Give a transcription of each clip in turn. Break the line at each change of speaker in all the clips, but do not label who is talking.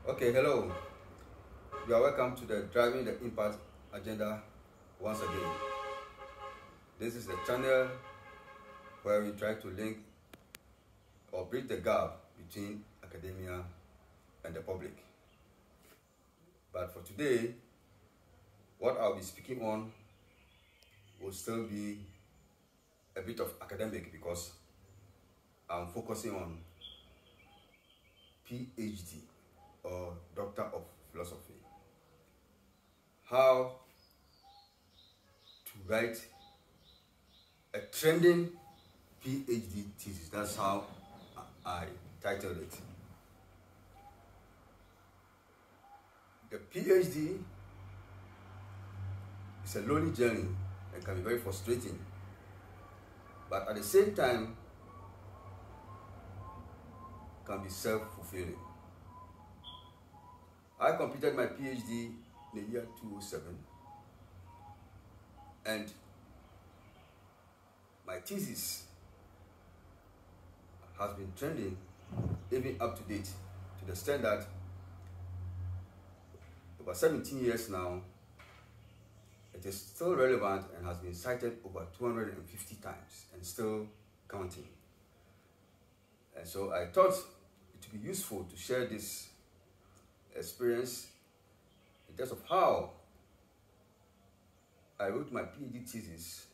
Okay, hello. You are welcome to the Driving the Impact Agenda once again. This is the channel where we try to link or bridge the gap between academia and the public. But for today, what I'll be speaking on will still be a bit of academic because I'm focusing on PhD or Doctor of Philosophy. How to write a trending PhD thesis. That's how I titled it. The PhD is a lonely journey and can be very frustrating, but at the same time can be self-fulfilling. I completed my PhD in the year 2007, and my thesis has been trending even up to date, to the extent that over 17 years now, it is still relevant and has been cited over 250 times and still counting. And so I thought it would be useful to share this experience in terms of how I wrote my PhD thesis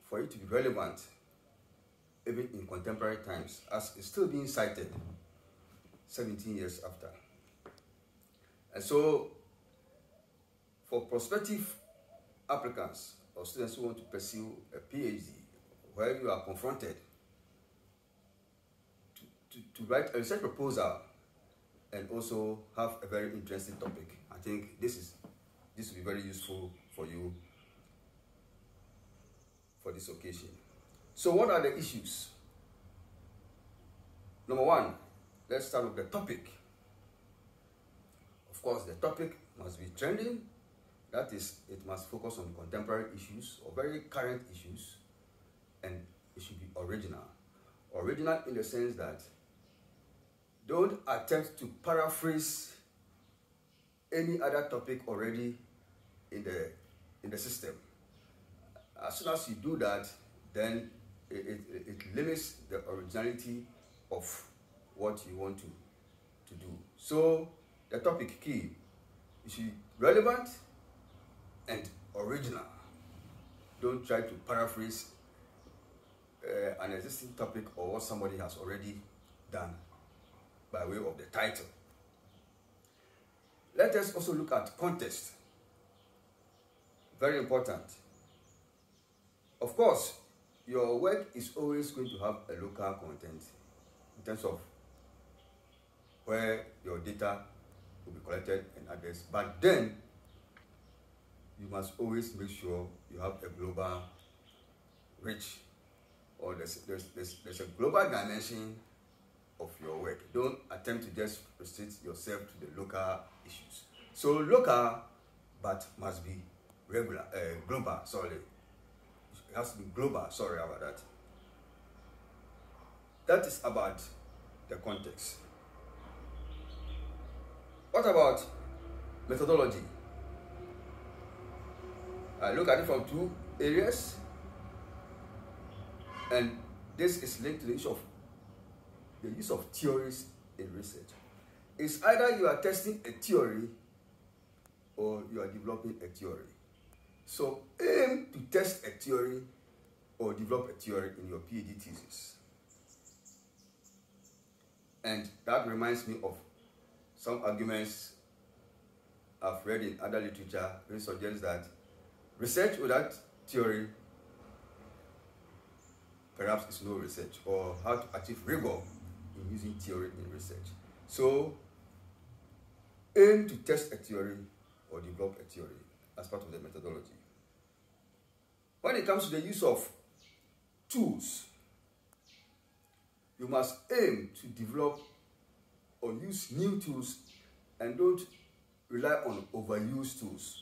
for it to be relevant even in contemporary times, as it's still being cited 17 years after. And so for prospective applicants or students who want to pursue a PhD, where you are confronted to write a research proposal and also have a very interesting topic, I think this will be very useful for you for this occasion. So what are the issues? Number one, let's start with the topic. Of course, the topic must be trending. That is, it must focus on contemporary issues or very current issues, and it should be original. Original in the sense that don't attempt to paraphrase any other topic already in the system. As soon as you do that, then it limits the originality of what you want to do. So the topic key, it should be relevant and original. Don't try to paraphrase an existing topic or what somebody has already done by way of the title. Let us also look at context. Very important. Of course, your work is always going to have a local content in terms of where your data will be collected and addressed. But then, you must always make sure you have a global reach, or there's a global dimension of your work. Don't attempt to just restrict yourself to the local issues. So local, but must be global, sorry. It has to be global, sorry about that. That is about the context. What about methodology? I look at it from two areas, and this is linked to the issue of the use of theories in research. It's either you are testing a theory or you are developing a theory. So aim to test a theory or develop a theory in your PhD thesis. And that reminds me of some arguments I've read in other literature which suggests that research without theory perhaps is no research, or how to achieve rigor in using theory in research. So aim to test a theory or develop a theory as part of the methodology. When it comes to the use of tools, you must aim to develop or use new tools and don't rely on overused tools.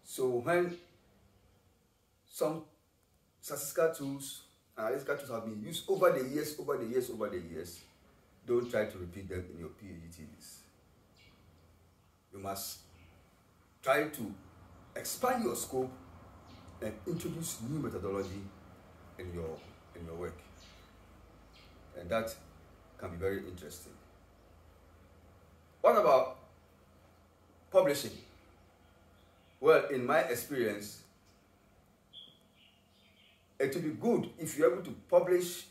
So when some statistical tools, analytical tools have been used over the years, don't try to repeat them in your PhD thesis. You must try to expand your scope and introduce new methodology in your work. And that can be very interesting. What about publishing? Well, in my experience, it will be good if you're able to publish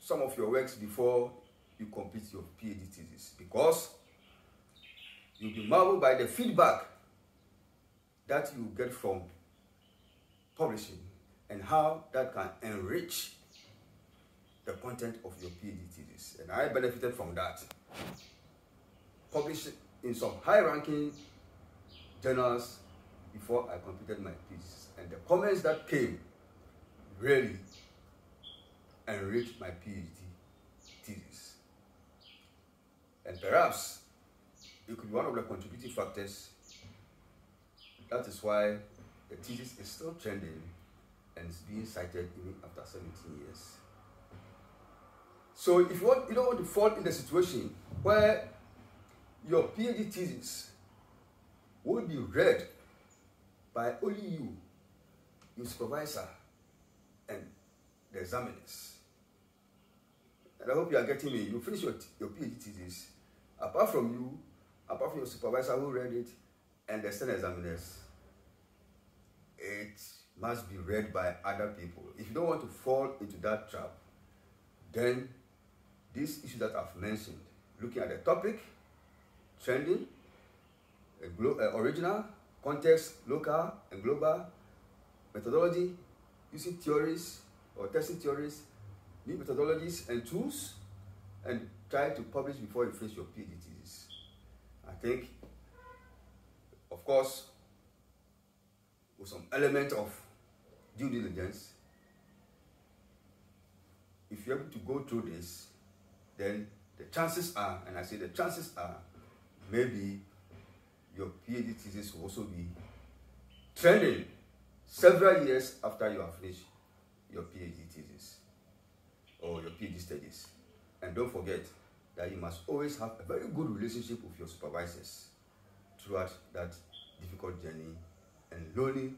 some of your works before you complete your PhD thesis, because you'll be marveled by the feedback that you get from publishing and how that can enrich the content of your PhD thesis. And I benefited from that. Published in some high-ranking journals before I completed my thesis. And the comments that came really enriched my PhD thesis. And perhaps it could be one of the contributing factors. That is why the thesis is still trending and is being cited even after 17 years. So if you don't want to fall in the situation where your PhD thesis will be read by only you, your supervisor, and the examiners. And I hope you are getting me. You finish your PhD thesis, apart from your supervisor who read it, and the external examiners, it must be read by other people. If you don't want to fall into that trap, then these issues that I've mentioned, looking at the topic, trending, original, context, local and global, methodology, using theories or testing theories, new methodologies and tools, and try to publish before you finish your PhD thesis. I think, of course, with some element of due diligence, if you're able to go through this, then the chances are, and I say the chances are, maybe your PhD thesis will also be trending several years after you have finished your PhD thesis or your PhD studies. And don't forget that you must always have a very good relationship with your supervisors throughout that difficult journey and lonely,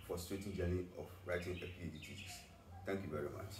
frustrating journey of writing a PhD thesis. Thank you very much.